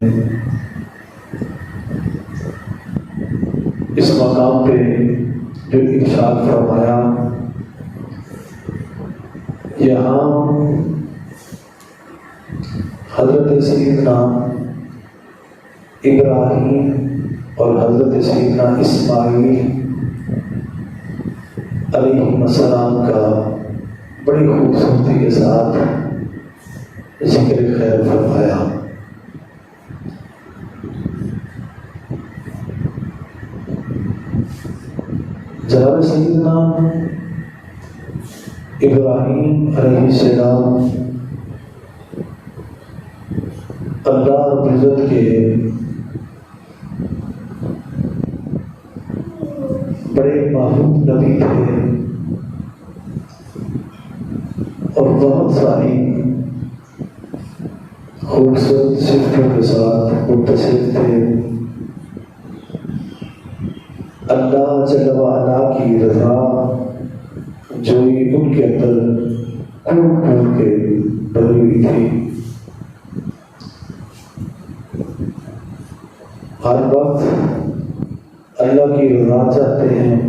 اس مقام پہ جو ارشاد فرمایا، یہاں حضرت سیدنا ابراہیم اور حضرت سیدنا اسماعیل علیہ السلام کا بڑی خوبصورتی کے ساتھ ذکر خیر فرمایا۔ جناب سیدنا ابراہیم علیہ السلام اللہ رب العزت کے بڑے محبوب نبی تھے اور بہت ساری خوبصورت صفتوں کے ساتھ متصف تھے۔ اللہ جل وعلا کی رضا جوئی ان کے اندر کھول کھول کے بھری ہوئی تھی۔ ہر وقت اللہ کی رضا چاہتے ہیں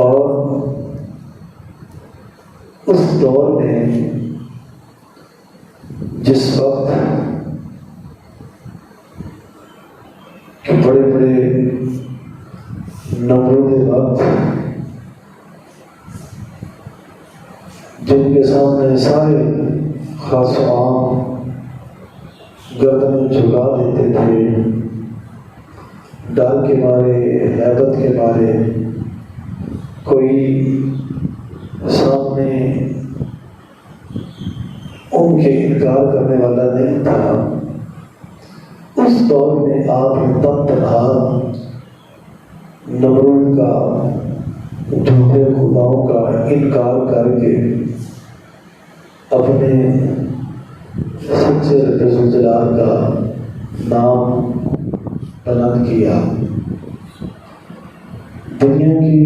اور اس دور میں جس وقت کہ بڑے بڑے نمرود وقت جن کے سامنے سارے خاص و عام گردن جھکا دیتے تھے، ڈر کے مارے، ہیبت کے مارے، کوئی سامنے ان کے انکار کرنے والا نہیں تھا۔ اس دور میں آپ تنہا نمرود کا جھوٹے خداؤں کا انکار کر کے اپنے سچے رب جلال کا نام بلند کیا۔ دنیا کی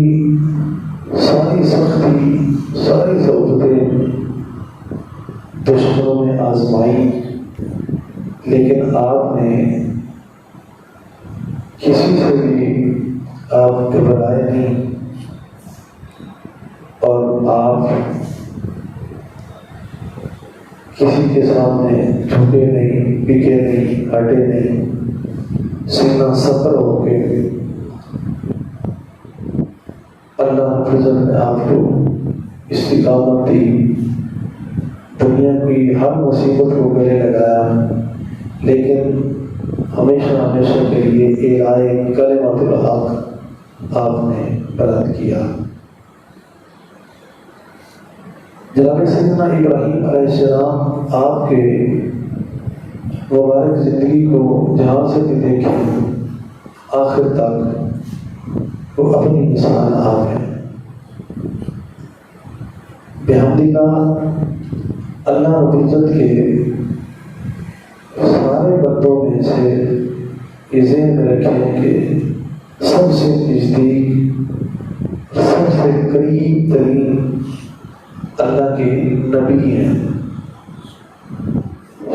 ساری سختی، ساری ضرورتیں دشمنوں نے آزمائی، لیکن آپ نے کسی سے بھی آپ گھبرائے نہیں اور آپ کسی کے سامنے جھکے نہیں، بکے نہیں، ہٹے نہیں، سینہ سفر ہو کے اللہ فضل نے آپ کو استقامت دی۔ دنیا کی ہر مصیبت کو گلے لگایا، لیکن ہمیشہ ہمیشہ کے لیے اعلائے کلمۃ الحق آپ نے بلند کیا۔ جناب سیدنا ابراہیم علیہ السلام آپ کے مبارک زندگی کو جہاں سے بھی دیکھیں آخر تک وہ اپنی مثال آپ ہیں۔ بحمدللہ اللہ رب العزت کے سارے بندوں میں سے یہ ذہن میں رکھیں کہ سب سے نزدیک، سب سے قریب ترین اللہ کے نبی ہیں،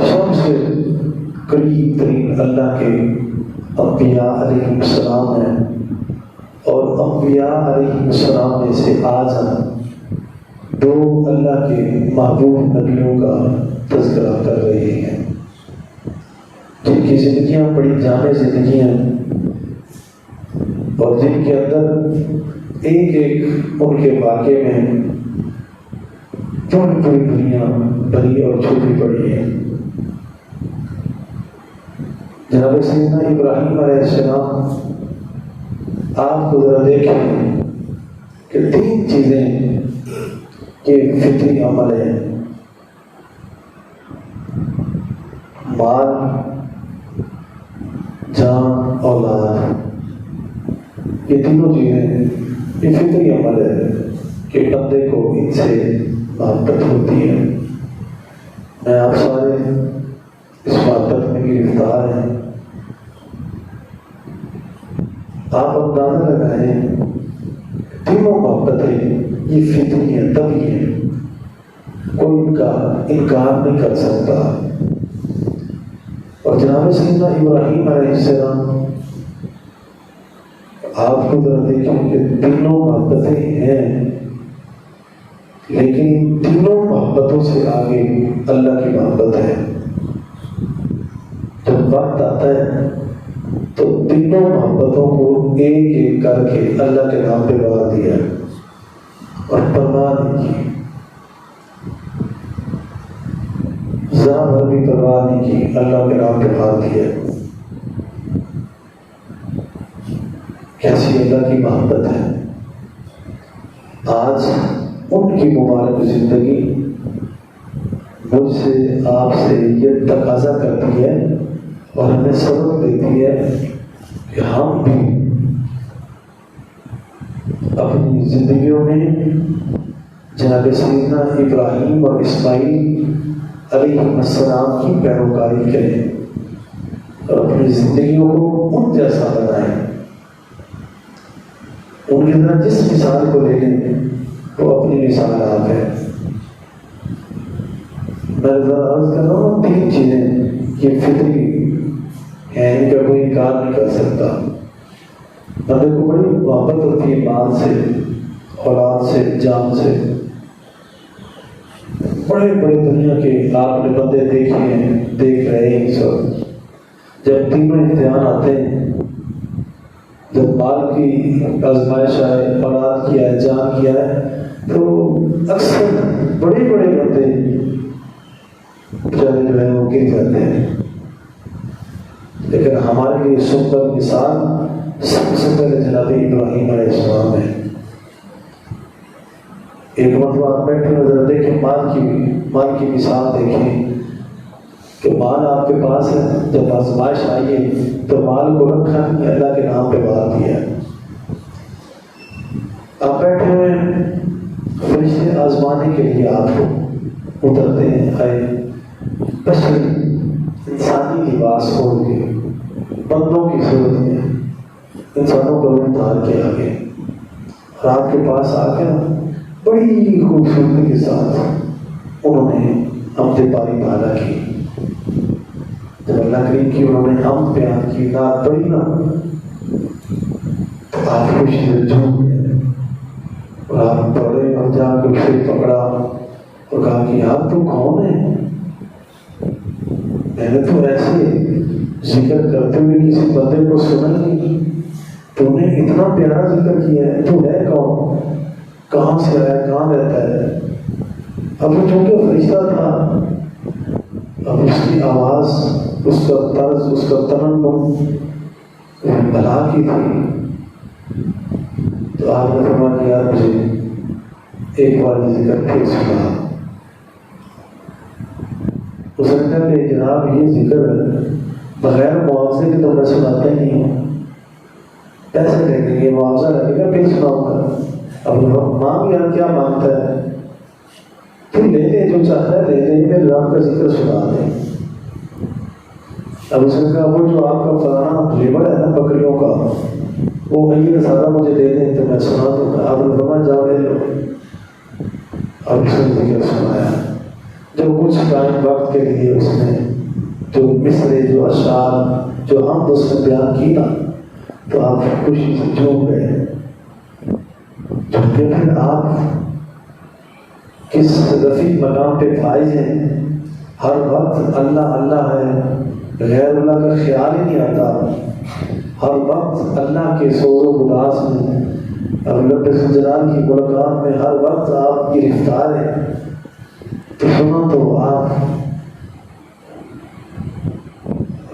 سب سے قریب ترین اللہ کے انبیاء علیہ السلام ہیں، اور انبیاء علیہ السلام میں سے آج ہم دو اللہ کے محبوب نبیوں کا تذکرہ کر رہے ہیں، جن کی زندگیاں بڑی جامع زندگیاں اور جن کے اندر ایک ایک ان کے واقعے میں پوری دنیا بڑی اور چھوٹی پڑی ہے۔ جناب سیدنا ابراہیم علیہ السلام آپ کو ذرا دیکھیں کہ تین چیزیں کہ فطری عمل ہے، مال، جان، اولاد، یہ تینوں چیزیں یہ فطری عمل ہے کہ بندے کو ان سے محبت ہوتی ہے۔ میں آپ سارے اس محبت میں گرفتار ہیں۔ آپ اندازہ لگائیں تینوں محبتیں یہ فطری ہیں، طبعی ہیں۔ کوئی ان کا انکار نہیں کر سکتا۔ اور جناب سیدنا ابراہیم علیہ السلام، آپ کو ذرا دیکھیں کہ تینوں محبتیں ہیں، لیکن تینوں محبتوں سے آگے اللہ کی محبت ہے۔ جب وقت آتا ہے تو تینوں محبتوں کو ایک ایک کر کے اللہ کے نام پہ بار دیا اور پرواہ نہیں کی، ذرا بھر بھی پرواہ نہیں کی، اللہ کے نام پہ بار دیا۔ کیسی اللہ کی محبت ہے۔ آج ان کی مبارک زندگی مجھ سے آپ سے یہ تقاضا کرتی ہے اور ہمیں سبق دیتی ہے کہ ہم بھی اپنی زندگیوں میں جناب سیدنا ابراہیم اور اسماعیل علیہ السلام کی پیروکاری کریں اور اپنی زندگیوں کو ان جیسا بنائیں۔ ان کی طرح جس مثال کو لے لیں وہ اپنی مثال آپ ہے۔ میں عرض کر رہا ہوں، تین چیزیں یہ فطری ہیں، ان کا کوئی انکار نہیں کر سکتا۔ بندے کو بڑی محبت ہوتی ہے مال سے، اولاد سے، جان سے۔ بڑے بڑے دنیا کے آپ نے بندے دیکھے ہیں، دیکھ رہے ہیں سب۔ جب تینوں امتحان آتے ہیں، جب مال کی آزمائش آئے، اولاد کی ہے، جان کی ہے، تو اکثر بڑے بڑے بندے بیچارے جو ہے وہ گر جاتے ہیں۔ لیکن ہمارے لیے سندر مثال سب سے پہلے جناب ابراہیم علیہ السلام ہے۔ ایک مرتبہ آپ بیٹھے نظر دیکھیں، مال کی مثال دیکھیں کہ مال آپ کے پاس ہے، جب آزمائش آئی ہے تو مال کو رکھا نہیں، اللہ کے نام پہ بار دیا۔ آپ بیٹھے ہوئے ہیں، فرشتے آزمانے کے لیے آپ کو اترتے ہیں، آئے بشری انسانی لباس کھول کے بندوں کی صورت میں انسانوں کو اتار کے آگے، اور آپ کے پاس آ کے بڑی خوبصورتی کے ساتھ انہوں نے حمد پاری پالا کی۔ جب اللہ کریم کی انہوں نے حمد بیان کی، نعت پڑھی نا، تو آپ خوشی سے جھوم گئے اور آپ دوڑے اور جا کے اسے پکڑا اور کہا کہ آپ تو کون ہیں؟ میں نے تو ایسے ذکر کرتے ہوئے کسی بندے کو سنا نہیں، تو نے اتنا پیارا ذکر کیا ہے، تو ہے کون؟ کہاں سے آیا؟ کہاں رہتا ہے؟ اب وہ چونکہ فرشتہ تھا، اب اس کی آواز، اس کا طرز، اس کا ترنم بلا کی تھی۔ تو آپ نے فرمایا کہ یار مجھے ایک بار یہ ذکر پھر سنا۔ اس نے کہا کہ جناب یہ ذکر بغیر معاوضے کے تو میں سناتا ہی نہیں ہوں، پیسے لے لیں گے، معاوضہ لگے گا پھر سناؤں گا۔ اب مانگ یار کیا مانگتا ہے، تو لے لے، جو چاہتا ہے لے لے، میرے رب کا ذکر سنا دے۔ اب اس نے کہا وہ جو آپ کا فلانا لیبر ہے نا بکریوں کا، وہ یہ سارا مجھے دے دیں تو میں سنا دوں گا۔ آپ نے کہا جاؤ لے لو۔ اب اس نے ذکر سنایا، جو کچھ ٹائم وقت کے لیے اس نے جو مصرے، جو اشعار، جو ہم اس نے بیان کی نا، تو آپ خوشی سے جھوم گئے۔ پھر آپ کس رفیع مقام پہ فائز ہیں، ہر وقت اللہ اللہ ہے، غیر اللہ کا خیال ہی نہیں آتا، ہر وقت اللہ کے سوز و گداز میں، اب رب جلال کی ملاقات میں ہر وقت آپ گرفتار ہیں۔ تو سنا تو آپ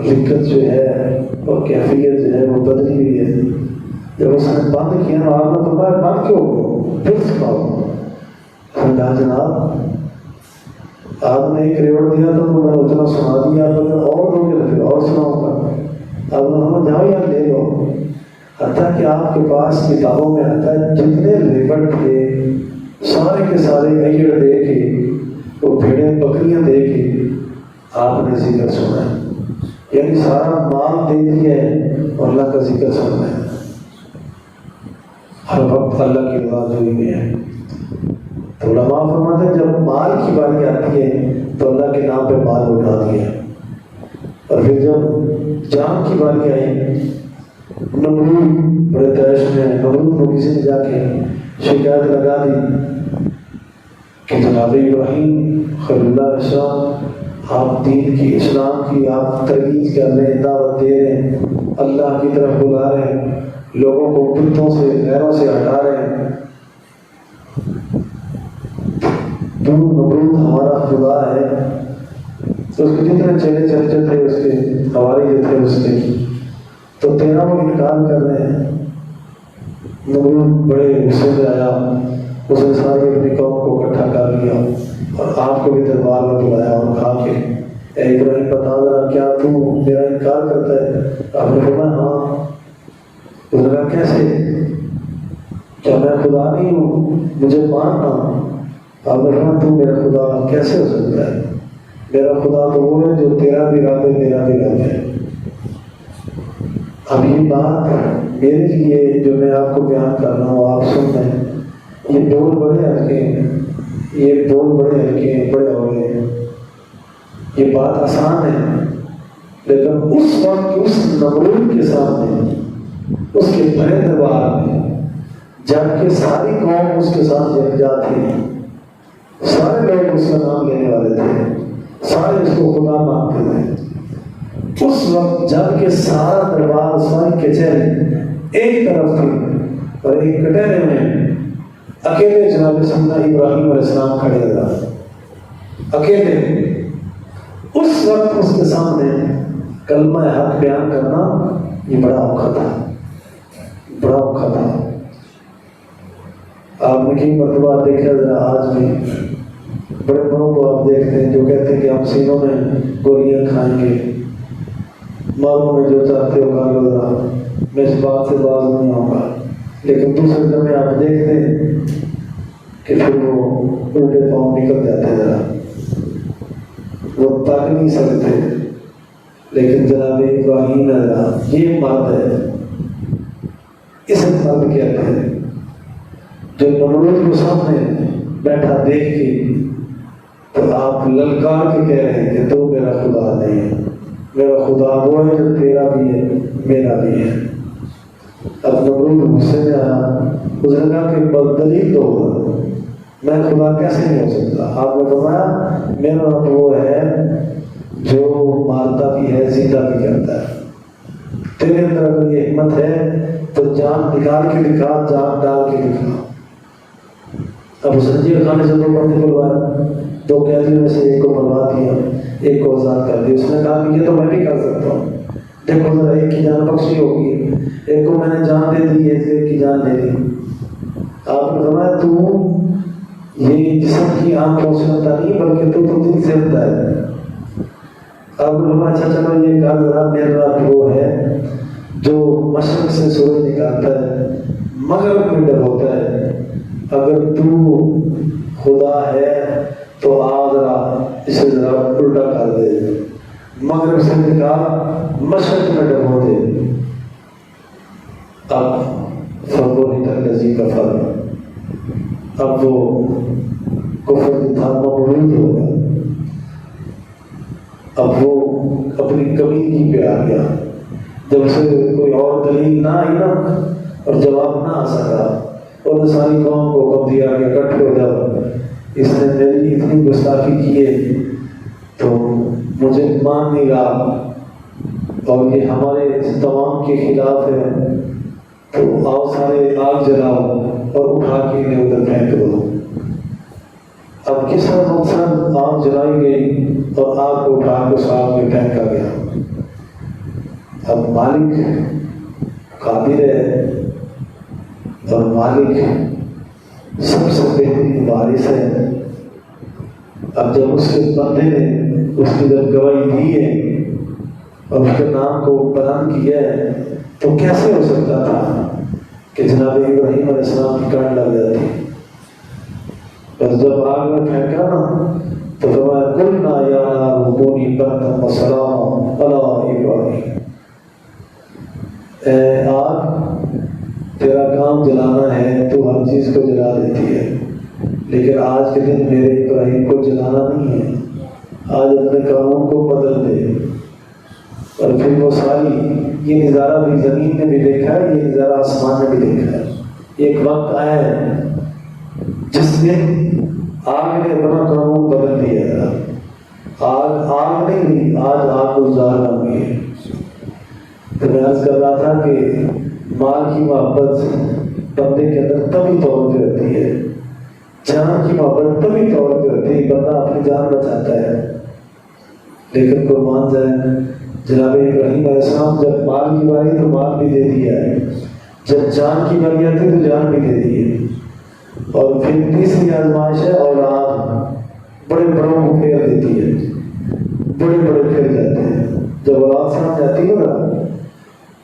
لکت جو ہے اور کیفیت جو ہے وہ بدلی ہوئی ہے۔ جب اس نے بند کیا تو آپ نے فرمایا بند کیوں ہو، پھر سناؤ۔ کہا جناب آپ نے ایک ریوڑ دیا تو میں نے اتنا سنا دیا، اور دو گے تو پھر اور سناؤں گا۔ آپ نے فرمایا جاؤ یار لے لو۔ حتیٰ کہ آپ کے پاس کتابوں میں آتا ہے جتنے ریوڑ تھے سارے کے سارے ایڑ دے کے، وہ بھیڑیں بکریاں دے کے آپ نے ذکر سنا ہے، یعنی سارا مال دے دیا ہے اور اللہ کا ذکر سننا ہے، ہر وقت اللہ کی رضا جوئی میں ہے۔ تو علماء فرماتے ہیں جب مال کی باری آتی ہے تو اللہ کے نام پہ مال اٹھا دیا، اور پھر جب جان کی باری آئی، نمرود بڑے تیش میں، نمرود کو کسی نے جا کے شکایت لگا دی کہ جناب ابراہیم خلیل اللہ علیہ السلام آپ دین کی، اسلام کی آپ ترویج کر رہے ہیں، دعوت دے رہے ہیں، اللہ کی طرف بلا رہے ہیں، لوگوں کو بتوں سے غیروں سے ہٹا رہے ہیں، تو نمرود ہمارا خدا ہے۔ تو اس کے جتنے چہرے چرچے تھے اس کے، ہمارے جو تھے اس کے، تو تیرا وہ انکار کر رہے ہیں۔ نمرود بڑے غصے میں آیا، اس نے ساری اپنی قوم کو اکٹھا کر لیا اور آپ کو بھی دربار میں بلایا اور کہا کہ اے ابراہیم بتا ذرا کیا تو میرا انکار کرتا ہے؟ آپ نے فرمایا ہاں۔ اس نے کہا کیسے؟ کیا میں خدا نہیں ہوں؟ مجھے ماننا۔ آپ نے فرمایا تو میرا خدا کیسے ہو سکتا ہے؟ میرا خدا تو وہ ہے جو تیرا بھی رب ہے، میرا بھی رب ہے۔ اب یہ بات میرے لیے جو میں آپ کو بیان کر رہا ہوں آپ سن رہے ہیں، یہ بول بڑے ہلکے ہیں، یہ بول بڑے ہلکے ہیں، بڑے ہوئے ہیں، یہ بات آسان ہے، لیکن اس وقت اس نمرود کے سامنے، اس کے بڑے دربار میں، جب کہ ساری قوم اس کے ساتھ یکجا تھی، سارے لوگ اس کا نام لینے والے تھے، سارے اس کو خدا مانتے تھے، اس وقت جب کہ سارا دربار، ساری کچہری ایک طرف تھی اور ایک کٹہرے میں اکیلے جناب سیدنا ابراہیم علیہ السلام کھڑے رہا، اکیلے۔ اس وقت اس کے سامنے کلمہ حق بیان کرنا یہ بڑا اوکھا تھا، بڑا اوکھا تھا۔ آپ نے کئی مرتبہ دیکھا ذرا آج بھی بڑے بڑوں کو آپ دیکھتے ہیں جو کہتے ہیں کہ ہم سینوں میں گولیاں کھائیں گے، ماروں میں جو چاہتے ہو کھا لو ذرا، میں اس بات سے باز نہیں آؤں گا، لیکن دوسرے دن میں آپ دیکھتے ہیں کہ پھر وہ الٹے پاؤں نکل جاتے ذرا، وہ تاک نہیں سکتے۔ لیکن جناب ابراہیم یہ مرد ہے، اس مرد کہتے ہیں جو نمرود کو سامنے بیٹھا دیکھ کے تو آپ للکار کے کہہ رہے ہیں کہ تو میرا خدا نہیں ہے، میرا خدا وہ ہے جو تیرا بھی ہے میرا بھی ہے۔ اب نمرود غصے میں آیا، اس نے کہا کہ بددلیل تو ہوگا، میں خدا کیسے نہیں ہو سکتا؟ آپ نے فرمایا میرا رب وہ ہے جو مارتا بھی ہے، زندہ بھی کرتا ہے، تیرے اندر اگر یہ ہمت ہے تو جان نکال کے دکھا، جان ڈال کے دکھا۔ اب اس زنجیر خانے سے 2 بندے بلوائے، 2 قیدیوں میں سے ایک کو مروا دیا، ایک کو آزاد کر دیا۔ اس نے کہا کہ یہ تو میں بھی کر سکتا ہوں، دیکھو ذرا ایک کی جان بخشی ہوگی، ایک کو میں نے جان دے دی، ایک کی جان دے دی۔ آپ نے فرمایا تو یہ جسم کی آنکھوں سے ہوتا نہیں بلکہ تو دل سے ہوتا ہے۔ آپ نے فرمایا اچھا چلو یہ کہا ذرا میرا رب وہ ہے جو مشرق سے سورج نکالتا ہے، مغرب میں ڈبوتا ہے، اگر تو خدا ہے تو آ ذرا اسے ذرا الٹا کر دے، مغرب سے نکال مشرق میں ڈبو دے۔ اب فبوہت الذی کفر، اب وہ کفر تھا مبعوث ہو گیا، اب وہ اپنی کمیونٹی پہ آ گیا۔ جب اسے کوئی اور دلیل نہ آئی نا اور جواب نہ آ سکا، اور ساری قوم کو حکم دیا کہ اکٹھے ہو جاؤ، اس نے میری اتنی گستاخی کی ہے تو مجھے مان نہیں رہا اور یہ ہمارے تمام کے خلاف ہے، تو آؤ سارے آگ جلاؤ اور اٹھا کے انہیں ادھر پھینک دو۔ اب کس طرح مقصد آگ جلائی گئی اور آگ کو اٹھا کے اس آگ میں پھینکا گیا۔ اب مالک قادر ہے اور مالک سب سے بہترین وارث ہے۔ اب جب اس کے بندے نے اس کی جب گواہی دی ہے اور اس کے نام کو بلند کیا ہے تو کیسے ہو سکتا تھا کہ جناب ابراہیم علیہ السلام کی کان لگ جاتی؟ بس جب آگ میں پھینکا نا تو فرمایا قلنا یا نار کونی بردا وسلاما علی ابراہیم، اے آگ تیرا کام جلانا ہے، تو ہر چیز کو جلا دیتی ہے، لیکن آج کے دن میرے ابراہیم کو جلانا نہیں ہے، آج اپنے قانون کو بدل دے۔ اور پھر وہ ساری یہ نظارہ بھی زمین نے بھی دیکھا ہے، یہ نظارہ آسمان نے بھی دیکھا ہے۔ ایک وقت آیا ہے جس میں آگ نے اپنا قانون بدل دیا تھا۔ آگ نہیں ہوئی، آج آگ گلزار بن گئی ہے۔ تو میں عرض کر رہا تھا کہ مال کی محبت بندے کے اندر تبھی طور پہ ہوتی ہے، جان کی محبت تبھی طور پہ ہوتی ہے، بندہ اپنی جان بچاتا ہے۔ لیکن قربان جائیں جناب ابراہیم علیہ السلام، جب مال کی باری تو مال بھی دے دیا ہے، جب جان کی باری آتی تو جان بھی دے دی ہے۔ اور پھر تیسری آزمائش ہے اولاد، بڑے بڑوں کو پھیر دیتی ہے، بڑے بڑے پھیر جاتے ہیں۔ جب اولاد سامنے جاتی ہے نا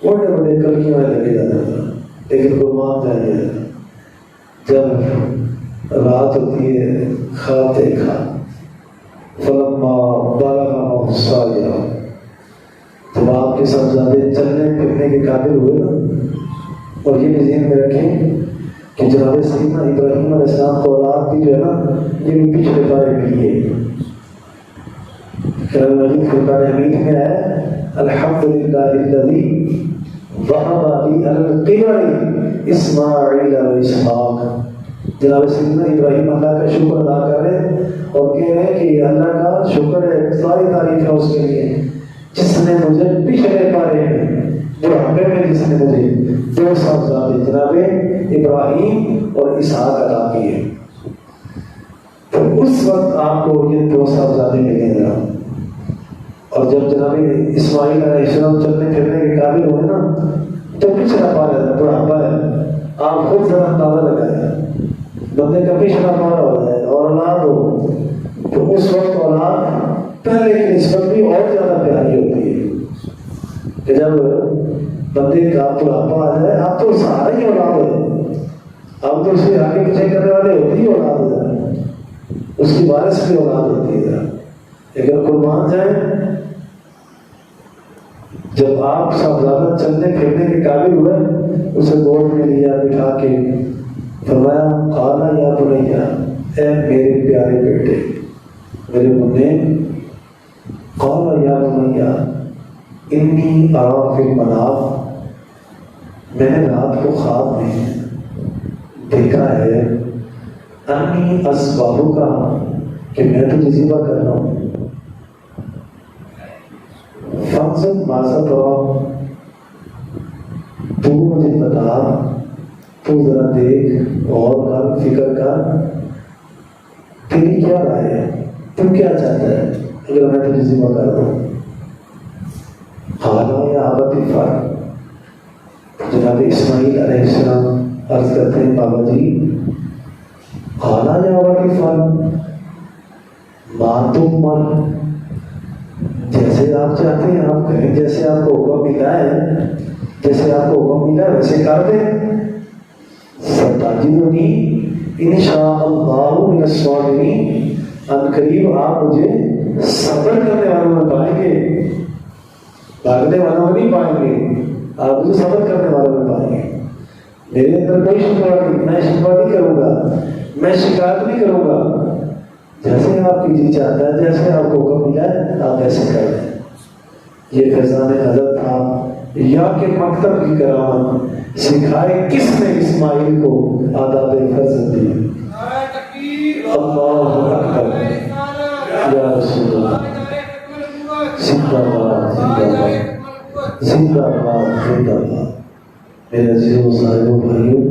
بڑے بڑے کلکیاں لگے جاتے ہیں، لیکن قربان جائیے جب رات ہوتی ہے خواب دیکھا فلما بلغ السعی، جب آپ کے صاحبزادے چلنے پھرنے کے قابل ہوئے نا، اور یہ بھی ذہن میں رکھیں کہ جناب سیدنا ابراہیم علیہ السلام کو اولاد بھی جو ہے نا یہ بھی پچھلے بارے ملی ہے۔ قرآن مجید فرقان حمید میں ہے الحمدللہ الذی وہب لی علی الکبر اسماعیل و اسحاق۔ جناب سیدنا ابراہیم اللہ کا شکر ادا کر رہے ہیں اور کہہ رہے ہیں کہ اللہ کا شکر ہے، ساری تعریف ہے اس کے لیے جس نے مجھے پچھلے بارے میں بڑھاپے میں جس نے مجھے دو صاحبزادے جناب ابراہیم اور اسحاق عطا کیے۔ تو اس وقت آپ کو یہ دو صاحبزادے ملیں گا، اور جب جناب اسماعیل علیہ السلام چلنے پھرنے کے قابل ہوئے نا تو پچھلا پارا ہے، بڑھاپا ہے۔ آپ خود ذرا اندازہ لگائیں، بندے کا پچھلا پارا ہو جائے اور اولاد ہو تو اس وقت اولاد پہلے کی نسبت بھی اور زیادہ پیاری ہوتی ہے کہ جب بندے کا بڑھاپا آ جائے اب تو سارا ہی اولاد ہے، اب تو اس کے آگے پیچھے کرنے والے ہوتی ہی اولاد ہے، اس کی وارث بھی اولاد ہوتی ہے۔ لیکن قربان جائیں جب آپ صاحبزادہ چلنے پھرنے کے قابل ہوئے اسے گود میں لیا بٹھا کے فرمایا قالا یا بنیا، اے میرے پیارے بیٹے میرے منع، قالا یا بنیا انی ارا فی المنام، میں نے رات کو خواب میں دیکھا ہے انی اذبحک کہ میں تجھے ذبح کر رہا ہوں، فانظر ماذا ترى، تو مجھے بتا، تو ذرا دیکھ اور کر فکر کر تیری کیا رائے ہے، تو کیا چاہتا ہے اگر میں تجھے ذبح کر دوں۔ قال یا ابت افعل، جناب اسماعیل علیہ السلام عرض کرتے ہیں بابا جی قال یا ابت افعل ما تؤمر، جیسے آپ چاہتے ہیں آپ کریں، جیسے آپ کو حکم ملا ہے، جیسے آپ کو حکم ملا ہے ویسے کر دیں۔ ستجدنی ان شاء اللہ من الصابرین، ان قریب آپ مجھے صبر کرنے والوں میں پائیں گے، بھاگنے والوں میں نہیں پائیں گے، آپ مجھے صبر کرنے والوں میں پائیں گے۔ میرے اندر کوئی شکوہ نہیں، میں شکوہ نہیں کروں گا، میں شکایت نہیں کروں گا، جیسے آپ کی جی چاہتا ہے، جیسے آپ کو حکم ملا ہے آپ ایسے کر دیں۔ یہ فیضان حضرت تھا یا کہ مکتب کی کرامت سکھائے کس نے اسماعیل کو آداب فرزند دی۔ اللہ اکبر یا رسول اللہ، زندہ باد زندہ باد زندہ باد زندہ باد۔ میرے عزیزوں صاحبوں بھائیوں،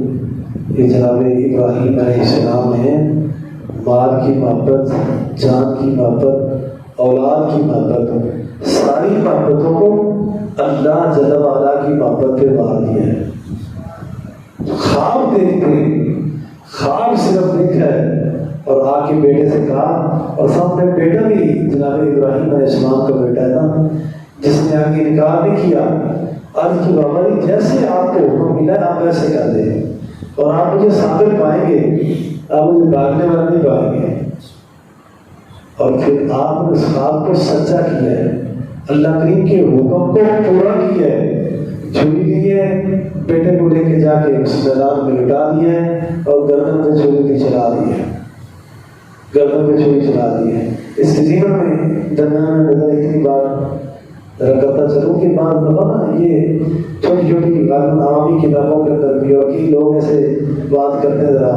یہ جناب ابراہیم علیہ السلام نے مال کی محبت، جان کی محبت، اولاد کی محبت، ساری محبتوں کو اللہ جل وعلا کی محبت پہ مار دیا ہے۔ خواب دیکھتے، خواب صرف دیکھا ہے اور آ کے بیٹے سے کہا، اور سامنے بیٹا بھی جناب ابراہیم علیہ السلام کا بیٹا ہے نا جس نے آگے نکاح نہیں کیا، آج کی بابا جی جیسے آپ کو حکم ملا آپ ویسے کر دیں اور آپ مجھے ثابت پائیں گے، آپ مجھے بھاگنے والا نہیں پائیں گے۔ اور پھر آپ نے اس خواب کو سچا کیا ہے، اللہ کریم کے حکم کو پورا کیا ہے، چھری لی ہے، بیٹے کو لے کے جا کے اس میدان میں لٹا دیا ہے اور گردن میں چھری بھی چلا دی ہے۔ گردن پہ چھری چلا دی ہے. اس سیزن میں درمیان میں نظر اتنی بار کرتا چلوں کہ بعض دفعہ نا یہ چھوٹی چھوٹی عوامی کتابوں کے اندر بھی اور کئی لوگ ایسے بات کرتے ذرا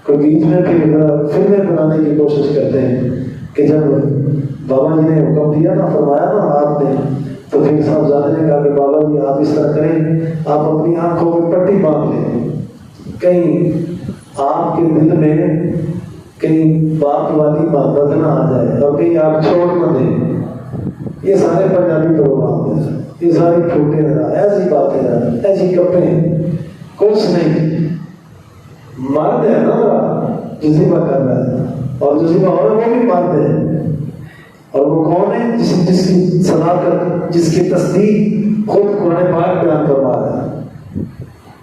کوئی بیچ میں پھر فلمیں بنانے کی کوشش کرتے ہیں کہ جب بابا جی نے حکم دیا نا، فرمایا نا آپ نے، تو پھر صاحبزادے نے کہا کہ بابا جی آپ اس طرح کریں، آپ اپنی آنکھوں میں پٹی باندھ لیں، کہیں آپ کے دل میں کہیں باپ والی محبت نہ آ جائے اور کہیں آپ چھوڑ نہ دیں. یہ سارے پنجابی پروگرام ہیں، یہ ساری ٹوٹے ذرا ایسی باتیں ایسی گپیں، کچھ نہیں. مرد ہے نا ذرا جذبہ کر رہا ہے، اور جذبہ ہو رہا ہے وہ بھی مرد ہے. اور وہ کون ہے؟ جس کی صداقت، جس کی تصدیق خود قرآن پاک بیان فرما رہا ہے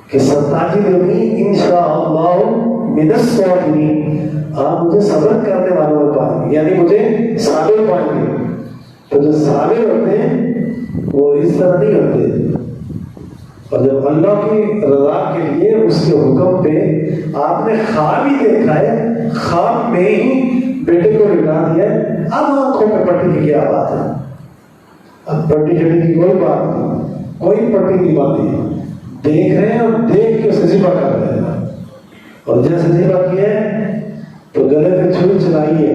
کہ ستاجدنی انشاءاللہ من الصابرین، آپ مجھے صبر کرنے والوں میں پائیں گے، یعنی مجھے صابر پائیں گے. تو جو صابر ہوتے ہیں وہ اس طرح نہیں ہوتے. اور جب اللہ کی رضا کے لیے اس کے حکم پہ آپ نے خواب ہی دیکھا ہے، خواب میں ہی بیٹے کو لٹا دیا ہے، اب آنکھوں میں پٹی کی کیا بات ہے؟ اب پٹی چٹی کی کوئی بات نہیں، کوئی پٹی نہیں باندھی، دیکھ رہے ہیں اور دیکھ کے اسے ذبح کر رہے ہیں. اور جیسے ذبح کیا ہے تو گلے پہ چھری چلائی ہے،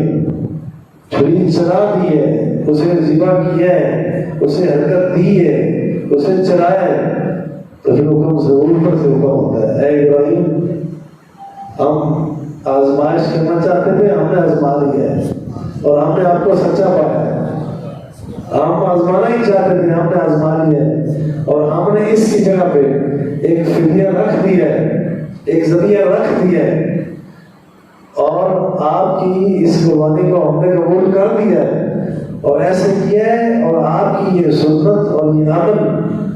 چھری چلا دی ہے، اسے ذبح کیا ہے، اسے حرکت دی ہے، اسے چلایا ہے. تو پھر حکم ضرور پر سے حکم ہوتا ہے، اے ابراہیم ہم آزمائش کرنا چاہتے تھے، ہم نے آزما لیا ہے اور ہم نے آپ کو سچا پایا ہے. ہم آزمانا ہی چاہتے تھے، ہم نے آزما لیا ہے اور ہم نے اس کی جگہ پہ ایک فدیہ رکھ دی ہے، ایک ذبیحہ رکھ دیا ہے، اور آپ کی اس قربانی کو ہم نے قبول کر دیا ہے اور ایسے کیا ہے. اور آپ کی یہ سنت اور یہ عمل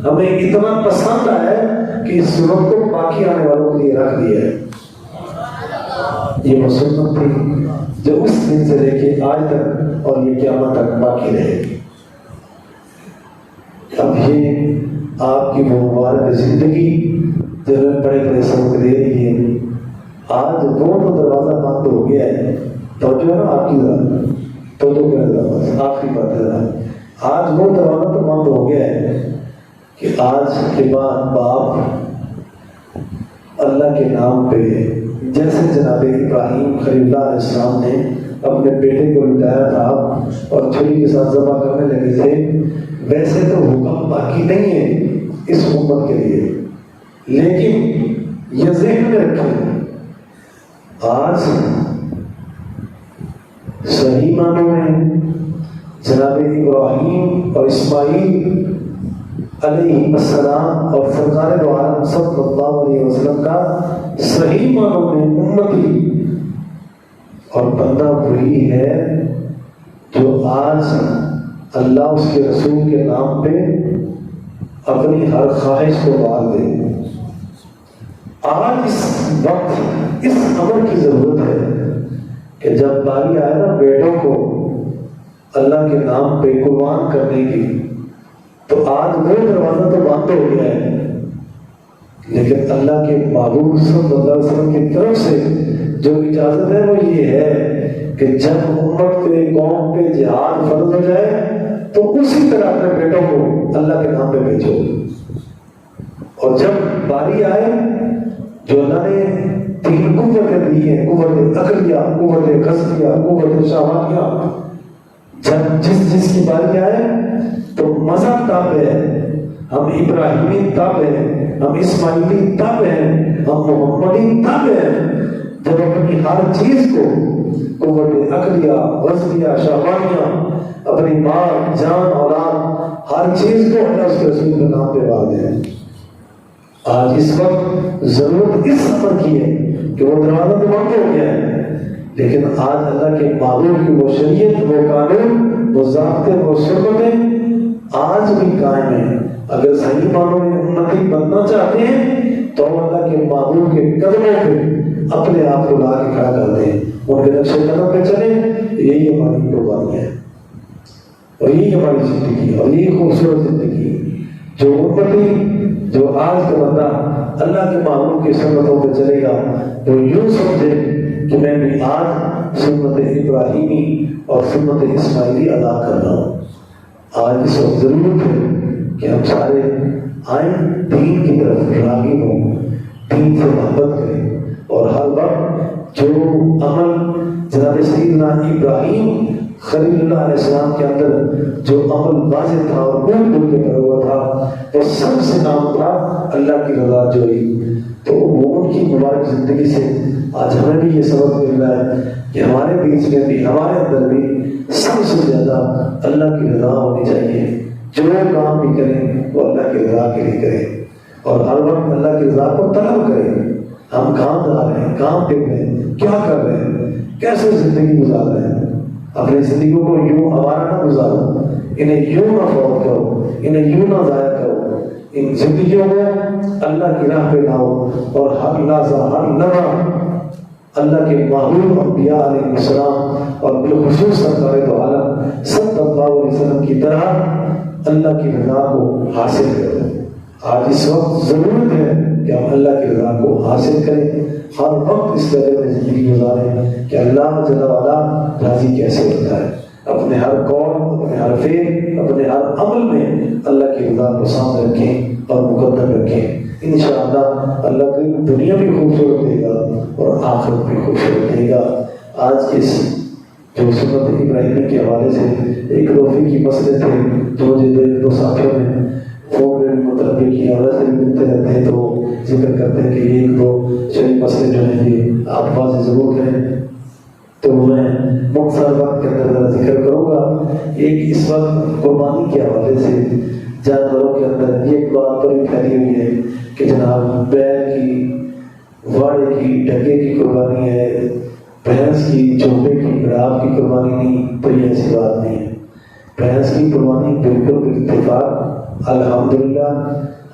ہمیں اتنا پسند آیا ہے کہ اس سنت کو باقی آنے والوں کے لیے رکھ دیا ہے. یہ وہ سنت تھی جو اس دن سے لے کے آج تک اور یہ قیامت تک باقی رہے گی. اب یہ آپ کی وہ مبارک زندگی جو بڑے بڑے سبق دے رہی ہے، آج وہ تو دروازہ بند ہو گیا ہے. تو جو ہے نا آپ کی ذرا تو کیا دروازہ آخری بات ہے، آج وہ دروازہ تو بند ہو گیا ہے کہ آج کے بعد باپ اللہ کے نام پہ، جیسے جناب ابراہیم خلیل اللہ علیہ السلام نے اپنے بیٹے کو لٹایا تھا اور چھری کے ساتھ ذبح کرنے لگے تھے، ویسے تو حکم باقی نہیں ہے اس امت کے لیے. لیکن یہ ذہن میں رکھیں، آج صحیح معنوں میں جناب ابراہیم اور اسماعیل علیہ السلام اور سرکار دو عالم صلی اللہ علیہ وسلم کا صحیح معنوں میں امتی اور بندہ وہی ہے جو آج اللہ اس کے رسول کے نام پہ اپنی ہر خواہش کو مار دے. آج اس وقت اس عمل کی ضرورت ہے کہ جب باری آئے نا بیٹوں کو اللہ کے نام پہ قربان کرنے کی، تو آج وہ دروازہ تو بند ہو گیا ہے، لیکن اللہ کے محبوب صلی اللہ علیہ وسلم کی طرف سے جو اجازت ہے وہ یہ ہے کہ جب امت پہ قوم پہ جہاد فرض ہو جائے تو اسی طرح اپنے بیٹوں کو اللہ کے نام پہ بھیجو. اور جب باری آئے جو اللہ نے 3 قوتیں دی ہیں، قوت عقلیہ، قوت قصدیہ، قوت شہوانیہ، جب جس کی باری آئے تو مذہب تابع ہے، ہم ابراہیمی تابع ہیں، ہم اسماعیلی تابع ہیں، ہم محمدی تابع ہیں. جب اپنی ہر چیز کو قوت عقلیہ، غصبیہ، شہوانیہ، اپنی مال، جان، اولاد، ہر چیز کو اللہ اس کے رسول کے نام پہ وار دیں. آج اس وقت ضرورت اس عمل کی ہے کہ وہ دروازہ تو بند ہو گیا ہے، لیکن آج اللہ کے معبود کی وہ شریعت، وہ قانون، وہ ضابطے، وہ سنتیں آج بھی قائم ہیں. اگر صحیح معنوں میں امتی بننا چاہتے ہیں تو اللہ کے معبود کے قدموں پہ اپنے آپ کو لا کے کھڑا کر دیں، ان کے نقش قدم پہ چلیں. یہی ہماری قربانی ہے اور یہی ہماری زندگی اور یہی خوبصورت زندگی. جو امتی، جو آج کا بندہ اللہ کے معبود کی سنتوں پہ چلے گا، وہ یوں سمجھے کہ میں بھی آج سنت ابراہیمی اور سنت اسماعیلی ادا کر رہا ہوں۔ آج اس وقت ضرورت ہے کہ ہم سارے آئیں، دین کی طرف راغب ہوں، دین سے محبت کریں، اور ہر وقت جو عمل جناب سیدنا ابراہیم خلیل اللہ علیہ السلام کے اندر جو عمل واضح تھا اور بول بول کے کرا ہوا تھا، وہ سب سے نام تھا اللہ کی رضا جوئی۔ تو وہ ان کی مبارک زندگی سے آج ہمیں بھی یہ سبق مل رہا ہے کہ ہمارے بیچ میں بھی، ہمارے اندر بھی سب سے زیادہ اللہ کی رضا ہونی چاہیے۔ جو کام بھی کریں وہ اللہ کی رضا کے لیے کریں، اور ہر وقت اللہ کی رضا کو طلب کریں۔ ہم کہاں جا رہے ہیں، کہاں پہ ہیں، کیا کر رہے ہیں، کیسے زندگی گزار رہے ہیں، اپنی زندگیوں کو یوں آوارہ نہ گزارو، انہیں یوں نہ فوت کرو، انہیں یوں نہ ضائع کرو، ان زندگیوں میں اللہ کی راہ پہ لاؤ، اور ہر لحظہ ہر لمحہ اللہ کے محبوب انبیاء علیہ السلام اور بالخصوص سرکار دو عالم صلی اللہ علیہ وسلم کی طرح اللہ کی رضا کو حاصل کرو۔ آج اس وقت ضرورت ہے کہ ہم اللہ کی رضا کو حاصل کریں، ہر وقت اس طرح میں زندگی گزاریں کہ اللہ جل وعلا راضی کیسے ہوتا ہے۔ اپنے ہر قول، اپنے ہر فعل، اپنے ہر عمل میں اللہ کی رضا کو سامنے رکھیں اور مقدم رکھیں۔ انشاءاللہ اللہ کی دنیا بھی خوبصورت دے گا اور آخرت بھی خوبصورت دے گا۔ آج اس جو سنت ابراہیمی کے حوالے سے ایک روفی کی مسئلے تھے، جو مجھے ایک دو ساتھیوں نے فون میں متربی کی اور سے بھی ملتے رہتے ہیں، تو ذکر کرتے ہیں کہ یہ ایک دو شریف مسئلے جو ہیں یہ آپ واضح ضرور کریں، تو میں مختصر وقت کے اندر ذکر کروں گا۔ ایک اس وقت قربانی کے حوالے سے جانوروں کے اندر یہ بات پر بھی پھیلی ہوئی ہے کہ جناب بیل کی، واڑے کی، ڈگے کی قربانی ہے، بھینس کی، چوٹے کی، گڑاب کی قربانی نہیں، تو یہ ایسی بات نہیں ہے۔ بھینس کی قربانی بالکل بالاتفاق الحمدللہ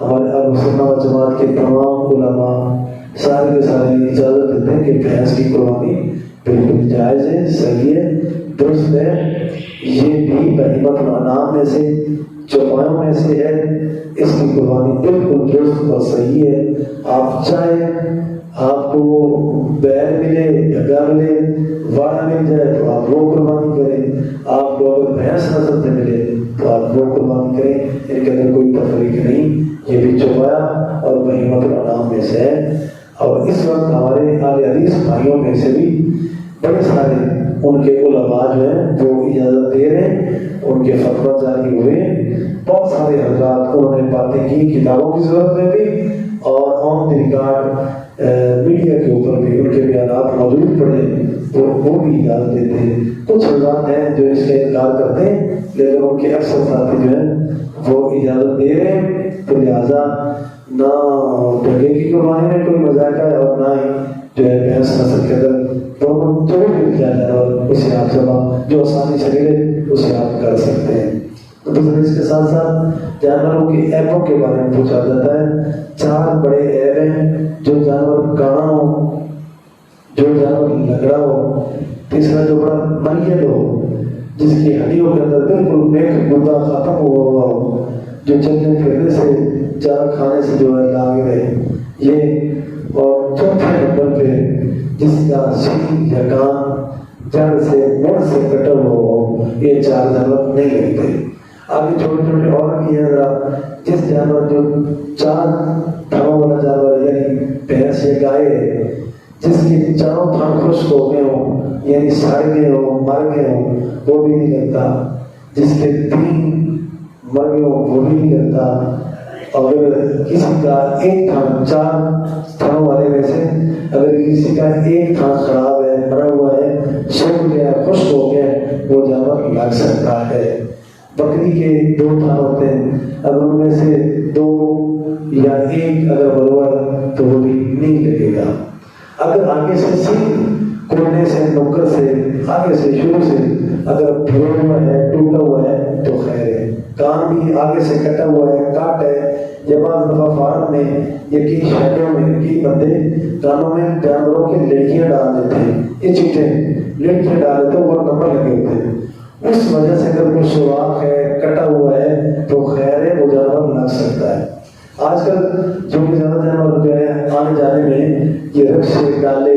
ہمارے اہل سنت و جماعت کے تمام علماء سارے کے سارے اجازت دیتے ہیں کہ بھینس کی قربانی بالکل جائز ہے، صحیح ہے، درست ہے۔ یہ بھی بہیمۃ الانعام میں سے، چوپایوں میں سے ہے، اس کی قربانی بالکل درست اور صحیح ہے۔ آپ چاہیں آپ کو بیل ملے، ڈگا ملے، واڑا مل جائے تو آپ وہ قربانی کریں، آپ کو اگر بھینس نظر سے ملے تو آپ وہ قربانی کریں، ان کے اندر کوئی تفریق نہیں۔ یہ بھی چوپایا اور بہیمۃ الانعام میں سے ہے۔ اور اس وقت ہمارے اہل حدیث بھائیوں میں سے بھی بڑے سارے ان کے علماء جو ہیں وہ اجازت دے رہے ہیں، ان کے فتویٰ جاری ہوئے، بہت سارے حضرات انہوں نے باتیں کی، کتابوں کی ضرورت میں بھی اور آن دی ریکارڈ میڈیا کے اوپر بھی ان کے بیانات موجود پڑے، تو وہ بھی اجازت دیتے ہیں۔ کچھ حضرات ہیں جو اس کا انکار کرتے ہیں، لیکن ان کے اکثر ساتھی جو ہیں وہ اجازت دے رہے ہیں، تو لہٰذا نہ ڈگے کی قربانی میں کوئی مذائقہ ہے اور نہ ہی جو ہے بھینس نسل کے اندر دونوں جو بھی مل جائے اور اسے آپ جب جو آسانی سے ملے اسے آپ کر سکتے ہیں۔ تو دوسرے اس کے ساتھ ساتھ جانوروں کے ایپوں کے بارے میں پوچھا جاتا ہے۔ 4 بڑے ایپ ہیں، جو جانور کانا ہو، جو جانور لگڑا ہو، تیسرا جو بڑا مریض ہو، جس کی ہڈیوں کے اندر بالکل نیک مدعا ختم ہوا ہو، جو چلنے پھرنے سے، چارہ کھانے سے جو ہے لاغ رہے، یہ۔ اور چوتھے نمبر پہ جس کا سینگ یا کان جڑ سے مڑ سے کٹا ہوا ہو، یہ 4 جانور نہیں لگتے۔ آگے چھوٹے چھوٹے اور بھی ہیں، ذرا جس جانور جو 4 تھنوں والا جانور یعنی بھینس یا گائے ہے، جس کے چاروں تھن خشک ہو گئے ہوں یعنی سڑ گئے ہوں، مر گئے ہوں، وہ بھی نہیں لگتا۔ جس کے 3 مر گئے ہوں وہ بھی نہیں لگتا۔ اور کسی کا ایک تھن 4 تھنوں والے میں سے اگر کسی کا ایک تھن خراب ہے، مرا ہوا ہے، سوکھ گیا، خشک ہو گیا، وہ جانور لگ سکتا ہے۔ بکری کے 2 تھن ہوتے ہیں، اگر ان میں سے 2 یا 1 اگر بروا تو وہ بھی نہیں لگے گا۔ اگر آگے سے سنگ کوڑنے سے، نوکر سے، آگے سے شروع سے اگر پھرا ہوا ہے، ٹوٹا ہوا ہے تو خیر ہے۔ کان بھی آگے سے کٹا ہوا ہے، کاٹ ہے، یا بعض دفعہ فارم میں یا کئی شہروں میں کئی بندے کانوں میں جانوروں کی لڑکیاں ڈال دیتے ہیں، یہ چیٹیں لڑکیاں ڈال دیتے ہیں، وہ نمبر لگے ہوتے ہیں، اس وجہ سے اگر کوئی سوراخ ہے، کٹا ہوا ہے تو خیر ہے، وہ جانور لگ سکتا ہے۔ آج کل جو کہ زیادہ جانور جو ہے آنے جانے میں یہ رکشے، ڈالے،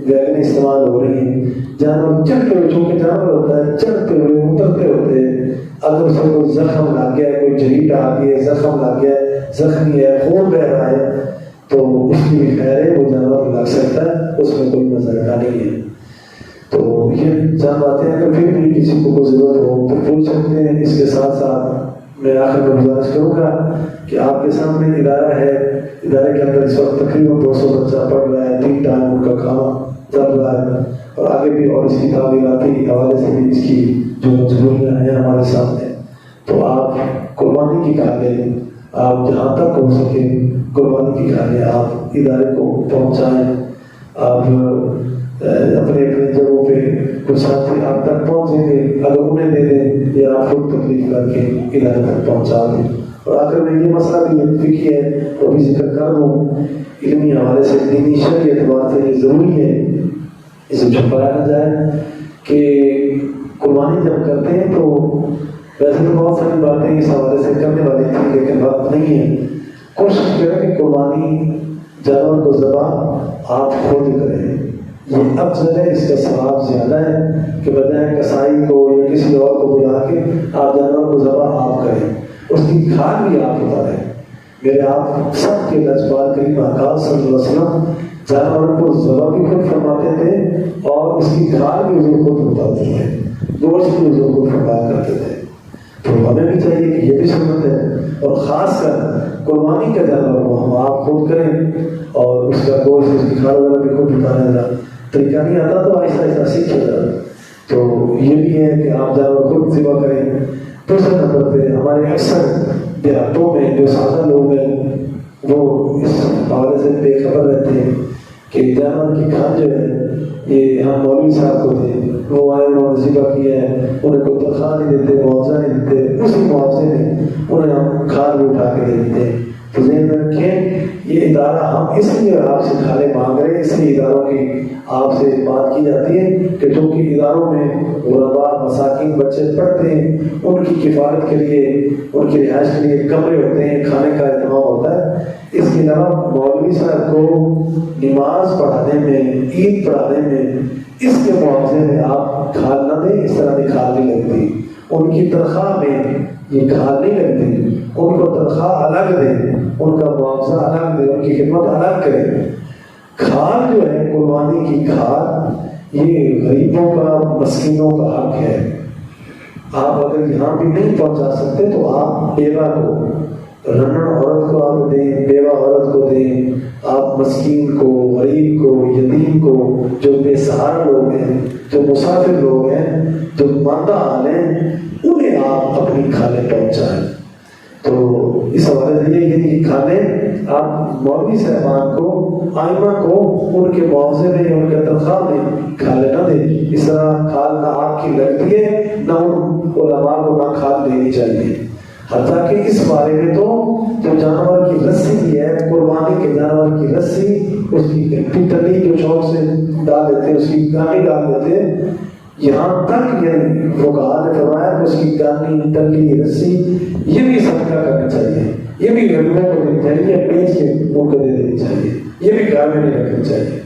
ویگن استعمال ہو رہی ہیں، جانور چڑھتے ہوئے، چونکہ جانور ہوتا ہے چڑھتے ہوئے اترتے ہوتے ہیں، اگر اسے کوئی زخم لگ گیا ہے، کوئی جھریٹ آ گئی ہے، زخم لگ گیا ہے، زخمی ہے، خون بہ رہا ہے، تو اس کی بھی خیر ہے، وہ جانور لگ سکتا ہے، اس میں کوئی مسئلہ نہیں ہے۔ تو یہ جان باتیں ہیں، اگر پھر بھی کسی کو کوئی ضرورت ہو تو پوچھ سکتے ہیں۔ اس کے ساتھ ساتھ میں آخر میں گزارش کروں گا کہ آپ کے سامنے ادارہ ہے، ادارے کے اندر اس وقت تقریباً 200 بچہ پڑھ رہا ہے، 3 ٹائم ان کا کھانا چل رہا ہے، اور آگے بھی اور اس کی تعمیراتی حوالے سے بھی اس کی جو ضروریاں ہیں ہمارے سامنے، تو آپ قربانی کی کھالیں، آپ جہاں تک ہو سکے قربانی کی کھالیں، آپ ادارے کو پہنچائیں، آپ اپنے جگہوں پہ کچھ ساتھی آپ تک پہنچیں گے، اگر انہیں دے دیں یا آپ خود تکلیف کر کے ادارے تک پہنچا دیں۔ اور آخر میں یہ مسئلہ بھی فقہی ہے، وہ بھی ذکر کر دوں، علمی حوالے سے دینی شرعی اعتبار سے یہ ضروری ہے، اسے چھپایا نہ جائے کہ قربانی جب کرتے ہیں تو ویسے تو بہت ساری باتیں اس حوالے سے کرنے والی تھی، لیکن وقت نہیں ہے۔ کوشش کریں کہ قربانی جانور کو ذبح آپ خود کریں، یہ افضل ہے، اس کا ثواب زیادہ ہے کہ بجائے کسائی کو یا کسی اور کو بلا کے آپ جانور کو ذبح آپ کریں، اس کی کھال بھی آپ اتاریں۔ میرے آپ سب کے لجپال کریم آقا صلی اللہ علیہ وسلم جانور کو ذبح بھی خود فرماتے تھے اور اس کی کھال بھی حضور خود اتارتے تھے، گوشت بھی حضور خود فرمایا کرتے تھے۔ تو ہمیں بھی چاہیے کہ یہ بھی سنت ہے، اور خاص کر قربانی کا جانور کو ہم آپ خود کریں اور اس کا گوشت، اس کی کھال وغیرہ بھی خود اتارا جائے۔ طریقہ نہیں آتا تو آہستہ آہستہ سیکھ جائے۔ تو یہ بھی ہے کہ آپ جانور خود ذبح کریں۔ دوسرے نمبر پہ ہمارے اکثر دیہاتوں میں جو سادہ لوگ ہیں وہ اس حوالے سے بے خبر رہتے ہیں کہ جانور کی کھال جو ہے یہ ہم مولوی صاحب کو تھے، وہ آئے، انہوں نے ذبح کیا ہے، انہیں کوئی تنخواہ نہیں دیتے، معاوضہ نہیں دیتے، اسی معاوضے میں انہیں ہم کھال بھی اٹھا کے دے دیتے ہیں۔ تو ذہن میں رکھیں، یہ ادارہ ہم اس لیے آپ سے کھالے مانگ رہے ہیں، اس لیے اداروں کی آپ سے بات کی جاتی ہے کہ چونکہ اداروں میں غرباء، مساکین بچے پڑھتے ہیں، ان کی کفالت کے لیے، ان کی رہائش کے لیے کمرے ہوتے ہیں، کھانے کا اہتمام ہوتا ہے۔ اس کے علاوہ مولوی صاحب کو نماز پڑھانے میں، عید پڑھانے میں، اس کے معاوضے میں آپ کھال نہ دیں، اس طرح کی کھال نہیں لگتی، ان کی تنخواہ میں یہ کھال نہیں لگتی، ان کو تنخواہ الگ دیں، ان کا معاوضہ الگ دیں، ان کی خدمت الگ کریں۔ کھال جو ہے قربانی کی کھال، یہ غریبوں کا، مسکینوں کا حق ہے۔ آپ اگر یہاں بھی نہیں پہنچا سکتے تو آپ بیوہ کو، رنڑ عورت کو آپ دیں، بیوہ عورت کو دیں، آپ مسکین کو، غریب کو، یتیم کو، جو بے سہارا لوگ ہیں، جو مسافر لوگ ہیں، جو ماندہ حال ہیں، انہیں آپ اپنی کھالیں پہنچائیں۔ تو اس حوالے سے یہ کھالیں آپ مولوی صاحبان کو، آئمہ کو، ان کے معاوضے میں، ان کے تنخواہ میں کھالیں نہ دیں۔ اس طرح کھال نہ آپ کی لگتی ہے، نہ ان علماء کو نہ کھال دینی چاہیے۔ حتیٰ کہ اس بارے میں تو جو جانور کی رسی بھی ہے، قربانی کے جانور کی رسی، اس کی ٹلی جو چوک سے ڈال دیتے، اس کی گانی ڈال دیتے، یہاں تک یہ فقہاء نے فرمایا کہ اس کی گانی، ٹلی، رسی یہ بھی صدقہ کرنا چاہیے، یہ بھی غریبوں کو دینی چاہیے، بیچ کے ان کو دے دینی چاہیے، یہ بھی گھر میں نہیں رکھنی چاہیے۔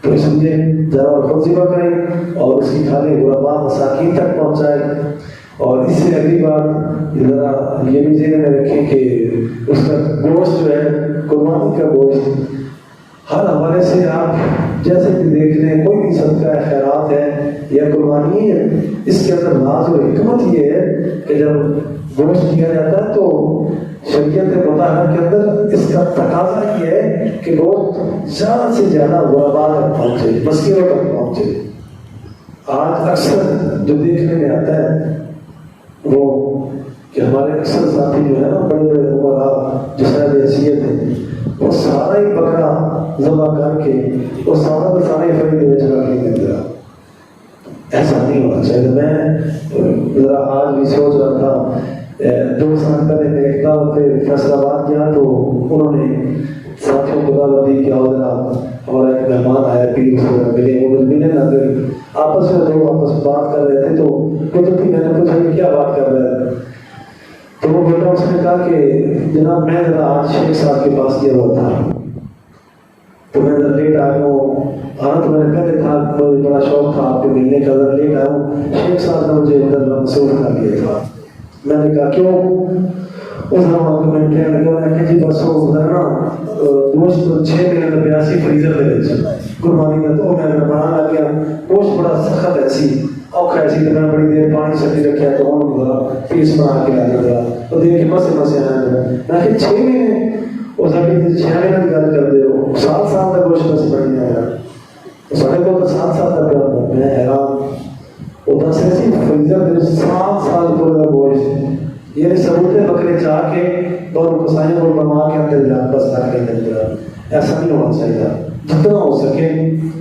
تو اس لیے جانور خود ذبح کریں اور اس کی کھالیں غرباء، مساکین تک پہنچائیں۔ اور اس سے اگلی بات ذرا یہ بھی ذہن میں رکھیں کہ اس کا گوشت جو ہے، قربانی کا گوشت، ہر حوالے سے آپ جیسے بھی دیکھ لیں، کوئی بھی صدقہ خیرات ہے یا قربانی ہے، اس کے اندر راز و حکمت یہ ہے کہ جب گوشت کیا جاتا ہے تو شریعت مطالعہ کے اندر اس کا تقاضا یہ ہے کہ گوشت زیادہ سے زیادہ غرباء تک پہنچے، مسکینوں تک پہنچے۔ آج اکثر جو دیکھنے میں آتا ہے وہ کہ ہمارے اکثر ساتھی جو ہے نا، بڑے بڑے عمراء جو صاحب حیثیت ہیں، وہ سارا ہی بکرا ذبح کر کے وہ سارا کا سارا ہی فریدے میں چلا کے دے رہا۔ ایسا نہیں ہونا چاہیے۔ میں ذرا آج بھی سوچ رہا تھا، 2 سال پہلے میں ایک دعوت پہ فیصل آباد گیا تو انہوں نے ساتھیوں کو دعوت دی کہ آؤ ذرا ہمارا ایک مہمان آیا، پیر اس کو ملے، وہ ملے نہ پھر آپس میں لوگ آپس بات کر رہے تھے تو قدرتی میں نے پوچھا کہ کیا بات کر رہے ہیں، تو وہ بیٹا اس نے کہا کہ جناب میں ذرا آج شیخ صاحب کے پاس گیا ہوا تھا تو میں ذرا لیٹ آ گیا ہوں، آنا تو میں نے پہلے تھا، مجھے بڑا شوق تھا آپ کو ملنے کا، ذرا لیٹ آیا ہوں، شیخ صاحب نے مجھے ادھر مصروف کر دیا تھا۔ میں نے کہا کیوں؟ اس زمانے میں کہنے لگا، میں نے کہا جی بس وہ ادھر نا گوشت 6 مہینے کا پیاسی فریزر دے وچ قربانی کا، تو میں بنانا لگ گیا، گوشت بڑا سخت ایسی اوکھا ایسی، تو میں بڑی دیر پانی سٹی رکھا تو انہوں نے پیس بنا کے لا دیا، تو دیکھ کے مسے آیا میں کہ 6 مہینے اس ابھی 6 مہینے کی گل کر دے ہو، 7 سال کا گوشت بس بڑھ نہیں آیا، سارے کو تو 7 سال کا پیا ہوتا، میں حیران وہ دس ایسی فریزر 7 سال پورے کا گوشت، یہ سبوتے بکرے چاہ کے اور کسائیوں کو بنوا کے اندر جا بس رکھ کے اندر جا، ایسا نہیں ہونا چاہیے، جتنا ہو سکے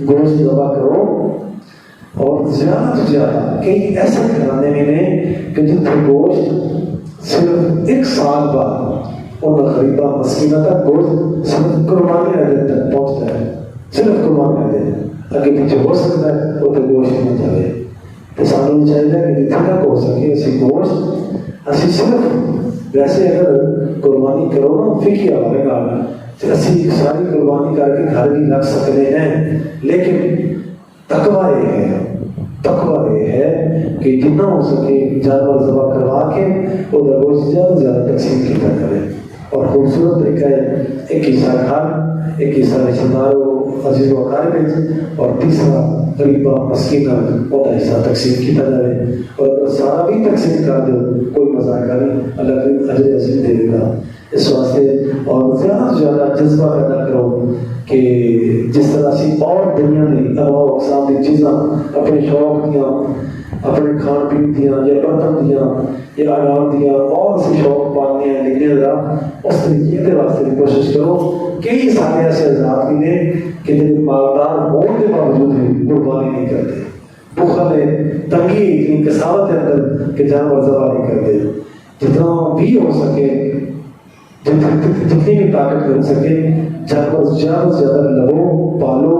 گوشت ذبح کرو، اور زیادہ سے زیادہ کئی ایسے گھرانے میں نے کہ جتنے گوشت صرف 1 سال بعد ان غریبہ مسکینہ تک گوشت صرف قربانی عیدین تک پہنچتا ہے، صرف قربانی عیدین، اگے پیچھے ہو سکتا ہے وہ تو گوشت نہیں جائے، تو سانوں چاہیے کہ جتنا تک ہو سکے اسی گوشت اسی صرف ویسے اگر قربانی کرو نا فقہی حوالے نال اسی ساری قربانی کر کے گھر بھی لگ سکتے ہیں، لیکن تقوی یہ ہے کہ جتنا ہو سکے جانور ذبح کروا کے وہ گوشت زیادہ سے زیادہ تقسیم کیا کرے، اور خوبصورت طریقہ ہے ایک حصہ گھر، ایک حصہ رشتہ داروں عزیز و اقارب، اور تیسرا غریبہ مسکینہ وہ حصہ تقسیم کیا جائے، اور اگر سارا بھی تقسیم کر دو کوئی مزاق نہیں، اللہ تعالیٰ اجر عظیم دے گا۔ اس واسطے اور زیادہ سے زیادہ جذبہ پیدا کرو کہ جس طرح سے اور دنیا میں انواع و اقسام کی چیزاں اپنے شوق دیا، اپنے کھان پین دیا یا برتن دیا یا آرام دیا اور سے شوق پالنے ہیں لکھنے کا، اس طریقے کے واسطے بھی کوشش کرو۔ کئی سارے ایسے حضرات بھی نے کہ جن مالدار ہونے کے باوجود بھی قربانی نہیں کرتے، بخل ہے، تنگی اتنی کساوت ہے اندر کہ جانور ذبح نہیں کرتے۔ جتنا بھی ہو سکے، جتنی بھی طاقت مل سکے، جانور زیادہ سے زیادہ لگو، پالو،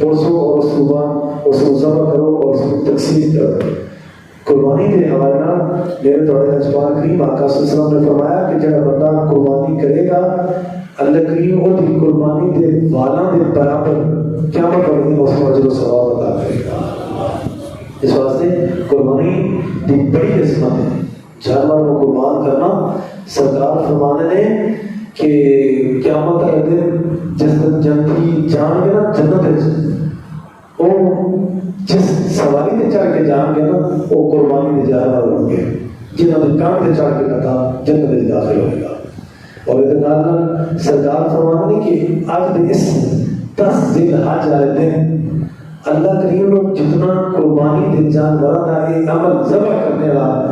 پوسو، اور اس کو ذبح کرو اور اس کو تقسیم کرو۔ قربانی کے حوالے میرے تھوڑے اجبار کریم آقا صلی اللہ علیہ وسلم نے فرمایا کہ جب بندہ قربانی کرے گا اللہ کریم وہ دی قربانی دے والاں دے برابر قیامت والے دن اس کو اجر و ثواب عطا کرے گا۔ اس واسطے قربانی دی بڑی عظمت ہے، جانور کو قربان کرنا۔ سرکار فرمانے نے کہ قیامت والے دن جس دن جنتی جان گے نا جنت وہ جس سواری تے چڑھ کے جان گے نا وہ قربانی دے جانور ہوں گے، جنہوں نے کان تے چڑھ کے کتا جنت میں داخل ہوئے گا۔ اور اتنا سرکار فرمانے کہ آج دے اس 10 ذی الحج والے دن اللہ کریم نے جتنا قربانی دے جانوراں دا یہ عمل ذبح کرنے والا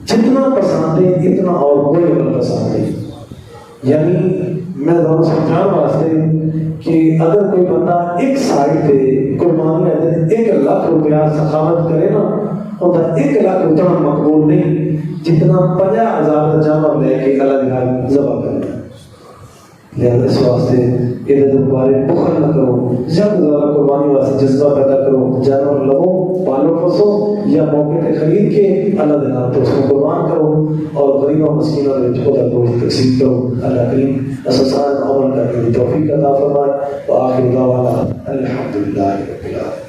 جتنا پسند ہے اتنا اور کوئی عمل پسند ہے۔ یعنی میں ضرور سمجھانے واسطے کہ اگر کوئی بندہ ایک سائڈ پہ قربانی ہے 1 لاکھ روپیہ سخاوت کرے نا، اور 1 لاکھ اتنا مقبول نہیں جتنا 50,000 کا جانور لے کے اللہ کے ہاں ذبح کرنا۔ لہذا اس واسطے یہ دوبارے بخل نہ کرو، زیادہ زیادہ قربانی واسطے جذبہ پیدا کرو، جانور لگو، پالو پوسو، یا موقع پہ خرید کے اللہ کے نام پر اس کو قربان کرو، اور غریبوں مسکینوں میں خدا گوشت تقسیم کرو۔ اللہ کریم اساسان عمل کرنے کی توفیق عطا فرمائے۔ وآخر دعوانا الحمدللہ رب العالمین۔